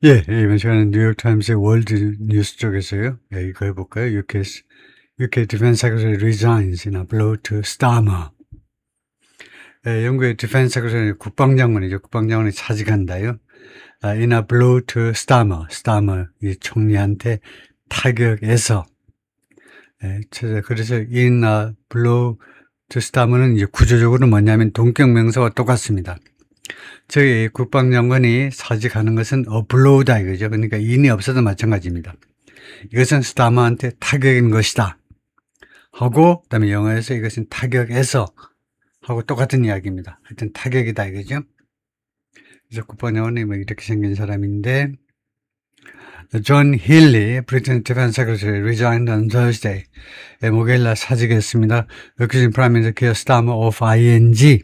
예, 이번 시간은 뉴욕타임스의 월드 뉴스 쪽에서요. 예, 이거 해볼까요? UK Defense Secretary resigns in a blow to Starmer. 예, 영국의 Defense Secretary 국방장관이죠. 국방장관이 사직한다요. In a blow to Starmer. Starmer 이 총리한테 타격해서. 예, 그래서 in a blow to Starmer는 이제 구조적으로 뭐냐면 동격 명사와 똑같습니다. 저희 국방장관이 사직하는 것은 어블로우다 이거죠. 그러니까 인이 없어도 마찬가지입니다. 이것은 스타머한테 타격인 것이다 하고, 그다음에 영어에서 이것은 타격에서 하고 똑같은 이야기입니다. 하여튼 타격이다 이거죠. 그래서 국방장관이 뭐 이렇게 생긴 사람인데, 존 힐리, 브리튼 디펜스 세크레터리 resigned on Thursday. 목요일날 사직했습니다. Accusing Prime Minister Keir Starmer of ING.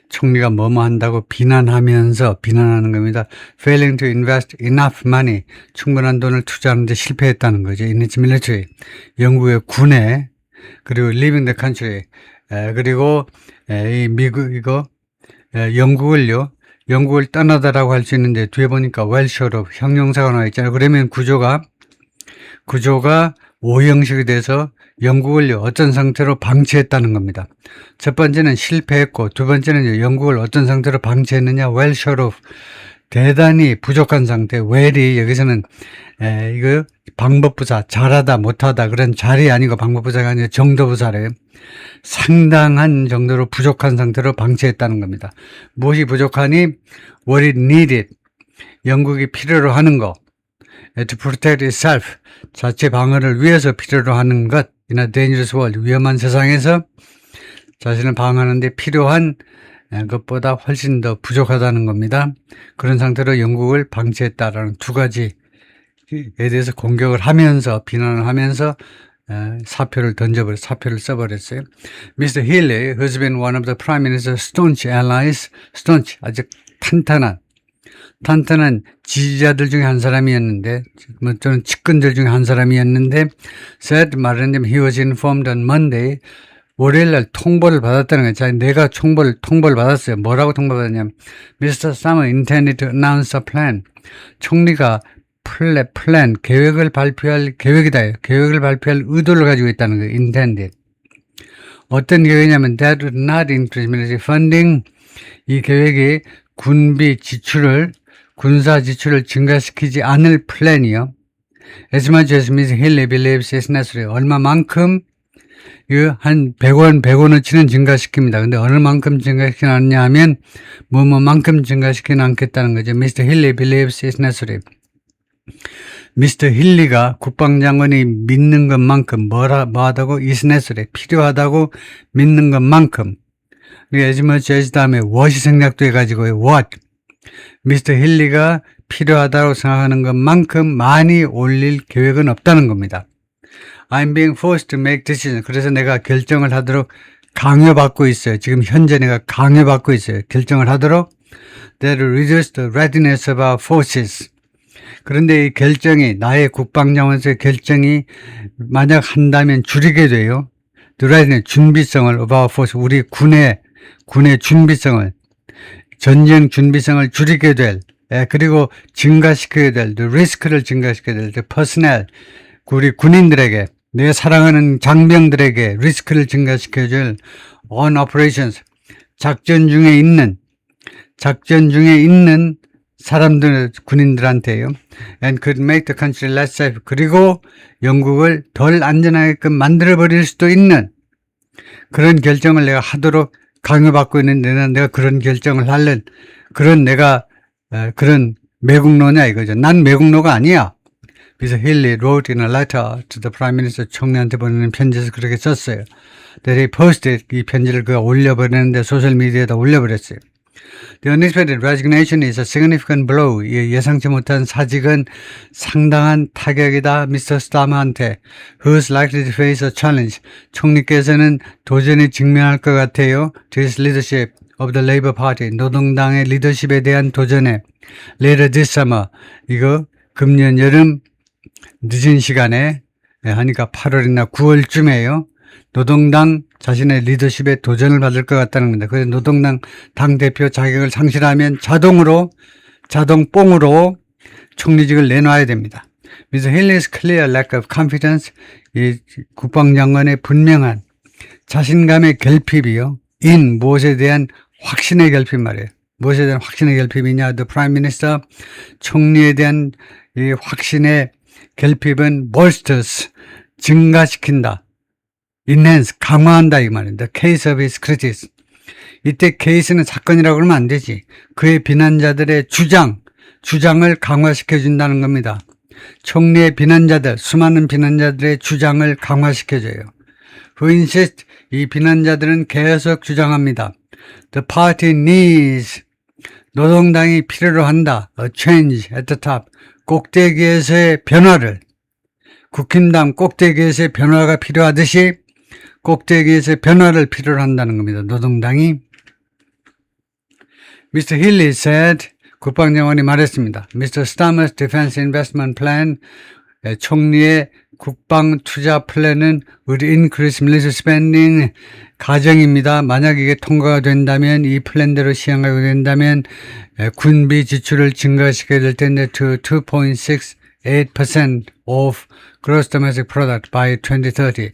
총리가 뭐뭐 한다고 비난하는 겁니다. Failing to invest enough money. 충분한 돈을 투자하는데 실패했다는 거죠. In its military. 영국의 군에, 그리고 leaving the country. 그리고 이 영국을 떠나다라고 할 수 있는데 뒤에 보니까 well short of 형용사가 나와 있잖아요. 그러면 구조가 오형식이 돼서 영국을 어떤 상태로 방치했다는 겁니다. 첫 번째는 실패했고, 두 번째는 영국을 어떤 상태로 방치했느냐, well short of, 대단히 부족한 상태. well이 여기서는 이거 방법부사, 잘하다 못하다 그런 잘이 아니고 방법부사가 아니라 정도부사래요. 상당한 정도로 부족한 상태로 방치했다는 겁니다. 무엇이 부족하니? what it needed, 영국이 필요로 하는 거, to protect itself, 자체 방어를 위해서 필요로 하는 것, in a dangerous world, 위험한 세상에서 자신을 방어하는 데 필요한 것보다 훨씬 더 부족하다는 겁니다. 그런 상태로 영국을 방치했다라는 두 가지에 대해서 공격을 하면서, 비난을 하면서 사표를 써버렸어요. Mr. Healey, who's been one of the Prime Minister's staunch allies, staunch, 아주 탄탄한 지지자들 중에 한 사람이었는데, 또는 측근들 중에 한 사람이었는데, 말하자면 he was informed on Monday, 월요일날 통보를 받았다는 거예요. 자, 내가 통보를 받았어요. 뭐라고 통보받았냐면, Mr. Starmer intended to announce a plan. 총리가 계획을 발표할 의도를 가지고 있다는 거예요. intended. 어떤 계획이냐면, that would not increase military funding. 이 계획이 군사 지출을 증가시키지 않을 플랜이요. As much as Ms. Healey believes it's necessary. 얼마만큼? 한 100원어치는 증가시킵니다. 근데 어느 만큼 증가시키지 않냐 하면, 뭐만큼 증가시키지 않겠다는 거죠. Mr. Healey believes it's necessary. 미스터 힐리가 국방장관이 믿는 것만큼 뭐하다고? is necessary. 필요하다고 믿는 것만큼. as much as 다음에 what이 생략돼 가지고 what. 미스터 힐리가 필요하다고 생각하는 것만큼 많이 올릴 계획은 없다는 겁니다. I'm being forced to make decisions. 그래서 내가 결정을 하도록 강요받고 있어요. 지금 현재 내가 강요받고 있어요. 결정을 하도록. That reduce the readiness of our forces. 그런데 이 결정이, 나의 국방장관에서의 결정이 만약 한다면 줄이게 돼요. The readiness, 준비성을 of our forces. 우리 군의 준비성을, 전쟁 준비성을 줄이게 될, 그리고 증가시켜야 될, the risk를 증가시켜야 될, the personnel, 우리 군인들에게, 내 사랑하는 장병들에게 리스크를 증가시켜줄 on operations, 작전 중에 있는 사람들, 군인들한테요. and could make the country less safe. 그리고 영국을 덜 안전하게끔 만들어버릴 수도 있는 그런 결정을 내가 하도록 강요받고 있는데, 내가 그런 결정을 하는 그런 매국노냐 이거죠. 난 매국노가 아니야. 그래서 힐리 wrote in a letter to the Prime Minister, 총리한테 보내는 편지에서 그렇게 썼어요. That he posted, 이 편지를 그가 올려버렸는데 소셜미디어에다 올려버렸어요. The unexpected resignation is a significant blow. 예상치 못한 사직은 상당한 타격이다. 미스터 스타머한테. Who is likely to face a challenge. 총리께서는 도전에 직면할 것 같아요. To his leadership of the Labour Party. 노동당의 리더십에 대한 도전에. Later this summer. 이거 금년 여름 늦은 시간에 하니까 8월이나 9월쯤에요. 노동당 자신의 리더십에 도전을 받을 것 같다는 겁니다. 그래서 노동당 당대표 자격을 상실하면 자동뽕으로 총리직을 내놔야 됩니다. Mr. Healey's clear lack of confidence, 이 국방장관의 분명한 자신감의 결핍이요. in 무엇에 대한 확신의 결핍 말이에요. 무엇에 대한 확신의 결핍이냐? The Prime Minister, 총리에 대한 이 확신의 결핍은 bolsters, 증가시킨다. enhance, 강화한다 이 말입니다. The case of his critics. 이때 케이스는 사건이라고 그러면 안 되지. 그의 비난자들의 주장을 강화시켜 준다는 겁니다. 총리의 비난자들, 수많은 비난자들의 주장을 강화시켜줘요. Who insist, 이 비난자들은 계속 주장합니다. The party needs, 노동당이 필요로 한다. A change at the top, 꼭대기에서의 변화를, 국힘당 꼭대기에서의 변화가 필요하듯이 꼭대기에서의 변화를 필요로 한다는 겁니다. 노동당이. Mr. Healey said, 국방장관이 말했습니다. Mr. Starmer's Defense Investment Plan, 총리의 국방 투자 플랜은 would increase military spending 가정입니다. 만약 이게 통과가 된다면, 이 플랜대로 시행하게 된다면 군비 지출을 증가시켜야 될 텐데 to 2.68% of gross domestic product by 2030.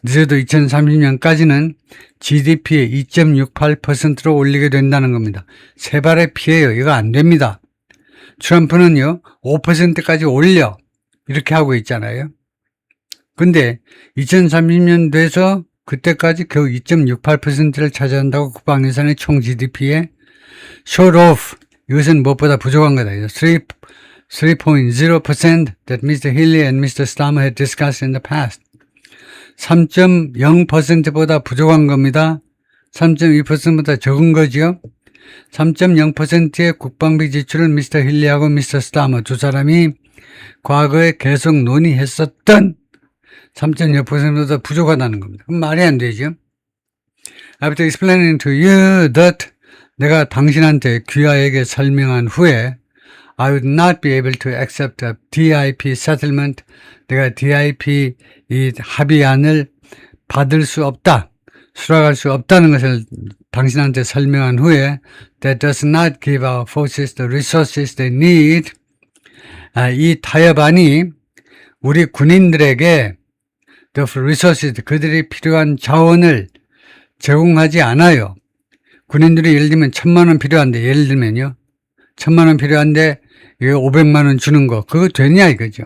늦어도 2030년까지는 GDP의 2.68%로 올리게 된다는 겁니다. 세 발의 피해요. 이거 안 됩니다. 트럼프는요, 5%까지 올려. 이렇게 하고 있잖아요. 근데 2030년 돼서 그때까지 겨우 2.68%를 차지한다고 국방예산의 총 GDP에 short of, 이것은 무엇보다 부족한 거다. 3.0% that Mr. Healey and Mr. Starmer had discussed in the past. 3.0%보다 부족한 겁니다. 3.2%보다 적은 거지요. 3.0%의 국방비 지출을 미스터 힐리하고 미스터 스타머 두 사람이 과거에 계속 논의했었던 3.0%보다 부족하다는 겁니다. 그럼 말이 안 되죠. After explaining to you that, 내가 당신한테 귀하에게 설명한 후에 I would not be able to accept a DIP settlement. 내가 DIP 이 합의안을 받을 수 없다, 수락할 수 없다는 것을 당신한테 설명한 후에 that does not give our forces the resources they need. 이 타협안이 우리 군인들에게 the resources, 그들이 필요한 자원을 제공하지 않아요. 군인들이 예를 들면 1,000만 원 필요한데, 예를 들면요, 1,000만 원 필요한데 이게 500만 원 주는 거, 그거 되냐 이거죠.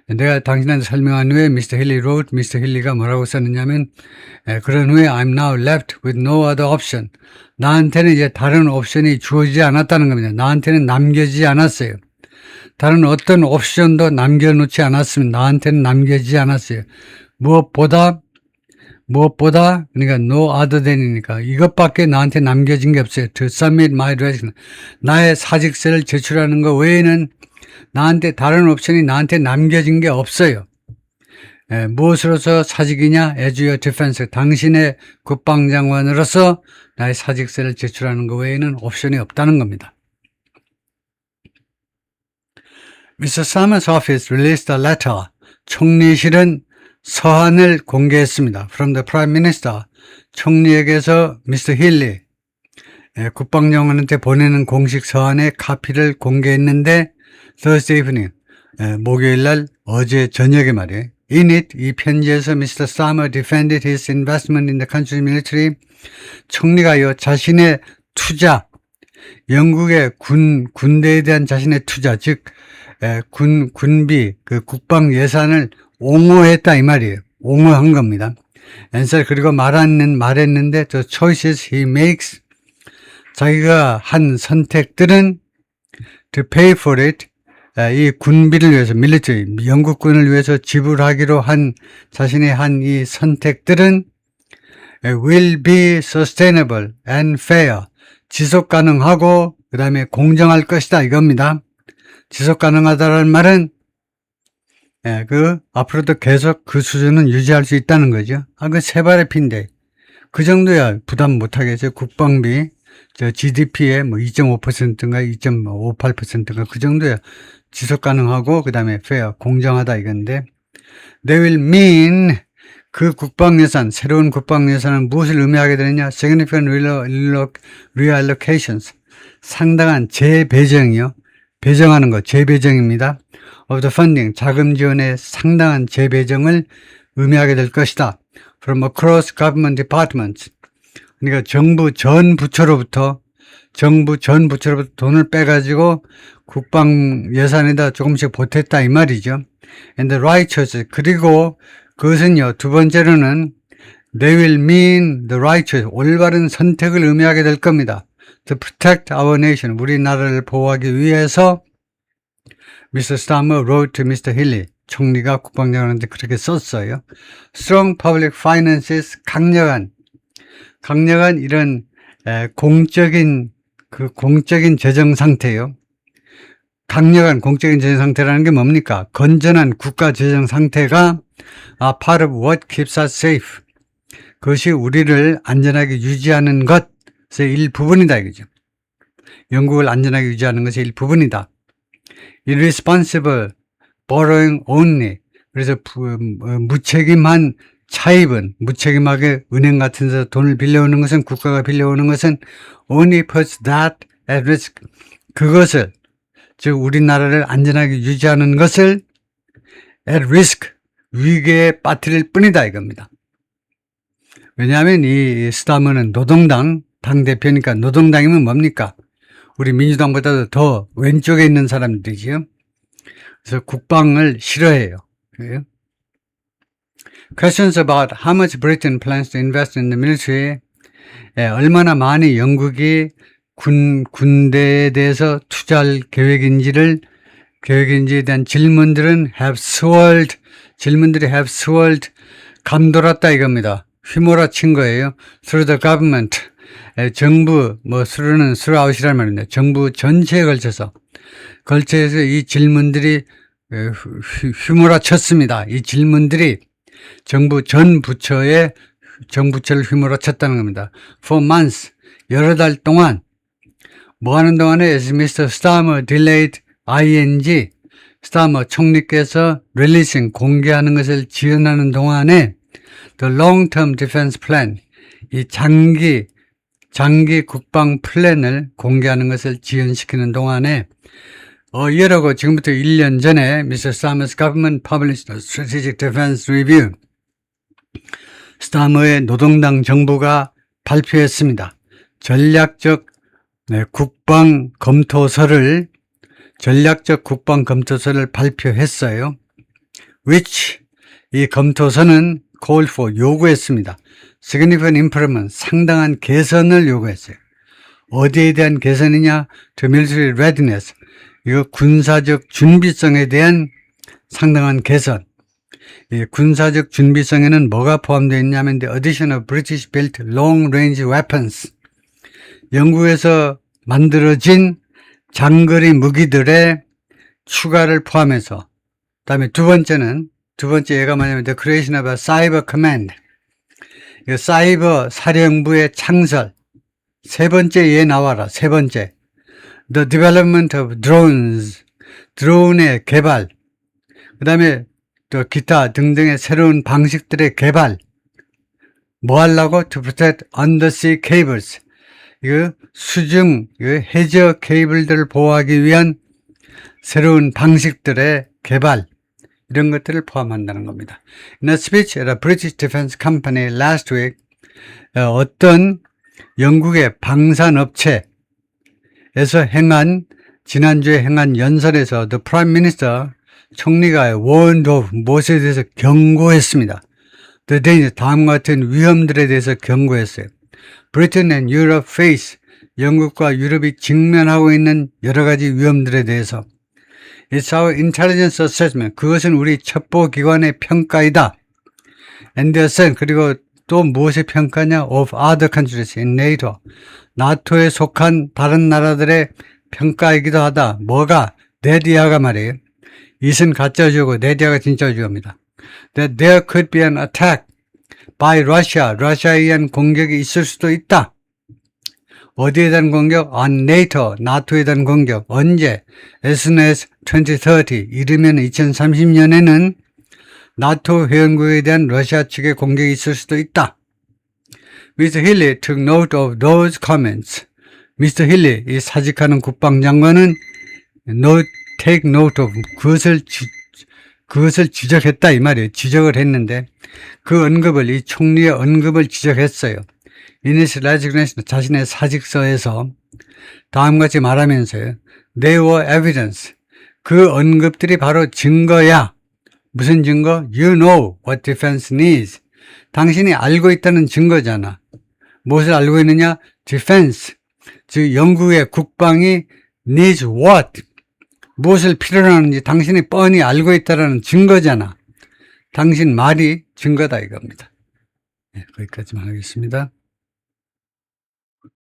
내가 당신한테 설명한 후에 미스터 힐리 wrote, 미스터 힐리가 뭐라고 썼느냐면, 그런 후에 I'm now left with no other option. 나한테는 이제 다른 옵션이 주어지지 않았다는 겁니다. 나한테는 남겨지지 않았어요. 다른 어떤 옵션도 남겨놓지 않았습니다. 나한테는 남겨지지 않았어요. 무엇보다, 그러니까 no other than이니까 이것밖에 나한테 남겨진 게 없어요. To submit my resignation. 나의 사직서를 제출하는 것 외에는 나한테 다른 옵션이 나한테 남겨진 게 없어요. 무엇으로서 사직이냐? As your defense. 당신의 국방장관으로서 나의 사직서를 제출하는 것 외에는 옵션이 없다는 겁니다. Mr. Starmer's office released a letter. 총리실은 서한을 공개했습니다. From the Prime Minister. 총리에게서 Mr. Healey, 국방장관한테 보내는 공식 서한의 카피를 공개했는데 Thursday evening, 목요일날 어제 저녁에 말이에요. In it, 이 편지에서 Mr. Starmer defended his investment in the country's military. 총리가요, 자신의 투자, 영국의 군대에 대한 자신의 투자, 즉 군비, 그 국방 예산을 옹호했다 이 말이에요. 옹호한 겁니다. and 그리고 말했는데 the choices he makes, 자기가 한 선택들은 to pay for it, 이 군비를 위해서, 밀리터리, 영국군을 위해서 지불하기로 한 자신의 한 이 선택들은 will be sustainable and fair, 지속 가능하고 그 다음에 공정할 것이다 이겁니다. 지속 가능하다는 말은 앞으로도 계속 그 수준은 유지할 수 있다는 거죠. 그 세 발의 피인데 그 정도야 부담 못하겠죠. 국방비, GDP의 2.5%인가 2.58%인가 그 정도야 지속 가능하고 그 다음에 fair, 공정하다 이건데, they will mean, 그 국방예산, 새로운 국방예산은 무엇을 의미하게 되느냐? significant reallocations, 상당한 재배정이요. 배정하는 것, 재배정입니다. of the funding, 자금 지원의 상당한 재배정을 의미하게 될 것이다. from across government departments. 그러니까 정부 전 부처로부터 돈을 빼가지고 국방 예산에다 조금씩 보탰다 이 말이죠. And the righteous. 그리고 그것은요, 두 번째로는 they will mean the righteous. 올바른 선택을 의미하게 될 겁니다. To protect our nation. 우리나라를 보호하기 위해서 Mr. Starmer wrote to Mr. Healey. 총리가 국방장관한테 그렇게 썼어요. Strong public finances. 강력한 이런 공적인 재정 상태요. 강력한 공적인 재정 상태라는 게 뭡니까? 건전한 국가 재정 상태가 part of what keeps us safe. 그것이 우리를 안전하게 유지하는 것의 일부분이다 이거죠. 영국을 안전하게 유지하는 것의 일부분이다. Irresponsible borrowing only. 그래서 무책임한 차입은, 무책임하게 은행 같은 데서 돈을 빌려오는 것은, 국가가 빌려오는 것은 only puts that at risk. 그것을, 즉 우리나라를 안전하게 유지하는 것을 at risk, 위기에 빠뜨릴 뿐이다 이겁니다. 왜냐하면 이 스타머는 노동당 당대표니까, 노동당이면 뭡니까? 우리 민주당보다도 더 왼쪽에 있는 사람들이지요. 그래서 국방을 싫어해요. 그래요? Questions about how much Britain plans to invest in the military. 얼마나 많이 영국이 군대에 대해서 투자할 계획인지에 대한 질문들이 have swirled, 감돌았다 이겁니다. 휘몰아친 거예요. Through the government. 정부, throughout이라는 말입니다. 정부 전체에 걸쳐서 이 질문들이 휘몰아쳤습니다. 이 질문들이 정부 전 부처를 휘몰아쳤다는 겁니다. For months, 여러 달 동안 뭐 하는 동안에 as Mr. Starmer delayed ing, 스타머 총리께서 releasing, 공개하는 것을 지연하는 동안에 the long-term defense plan, 이 장기 국방 플랜을 공개하는 것을 지연시키는 동안에 이러고 지금부터 1년 전에 Mr. Starmer's government published a strategic defense review. 스타머의 노동당 정부가 발표했습니다. 전략적 국방 검토서를 발표했어요. which, 이 검토서는 call for, 요구했습니다. significant improvement, 상당한 개선을 요구했어요. 어디에 대한 개선이냐? to military readiness, 이거 군사적 준비성에 대한 상당한 개선. 이 군사적 준비성에는 뭐가 포함되어 있냐면 the addition of British built long range weapons, 영국에서 만들어진 장거리 무기들의 추가를 포함해서, 그다음에 두 번째 얘가 뭐냐면 the creation of a cyber command, 사이버 사령부의 창설. 세 번째 얘 나와라. 세 번째, the development of drones, 드론의 개발. 그 다음에 또 기타 등등의 새로운 방식들의 개발. 뭐 하려고? to protect undersea cables, 이거 해저 케이블들을 보호하기 위한 새로운 방식들의 개발, 이런 것들을 포함한다는 겁니다. In a speech at a British defense company last week, 어떤 영국의 방산업체에서 지난주에 행한 연설에서 the Prime Minister, 총리가 warned of, 무엇에 대해서 경고했습니다. The danger, 다음과 같은 위험들에 대해서 경고했어요. Britain and Europe face, 영국과 유럽이 직면하고 있는 여러 가지 위험들에 대해서. It's our intelligence assessment, 그것은 우리 첩보기관의 평가이다. And the assessment, 그리고 또 무엇의 평가냐? Of other countries in NATO, 나토에 속한 다른 나라들의 평가이기도 하다. 뭐가? 네디아가 말이에요. 이은 가짜주고 네디아가 진짜주입니다. That there could be an attack by Russia, 러시아에 의한 공격이 있을 수도 있다. 어디에 대한 공격? On NATO, 나토에 대한 공격. 언제? as soon as 2030, 이르면 2030년에는 나토 회원국에 대한 러시아 측의 공격이 있을 수도 있다. Mr. Healey took note of those comments. Mr. Healey, 이 사직하는 국방장관은 take note of 그것을 지적했다 이 말이에요. 지적을 했는데 그 언급을 이 총리의 언급을 지적했어요. In his resignation 자신의 사직서에서 다음과 같이 말하면서요. They were evidence. 그 언급들이 바로 증거야. 무슨 증거? You know what defense needs. 당신이 알고 있다는 증거잖아. 무엇을 알고 있느냐? Defense. 즉 영국의 국방이 needs what? 무엇을 필요로 하는지 당신이 뻔히 알고 있다는 증거잖아. 당신 말이 증거다 이겁니다. 네, 거기까지만 하겠습니다.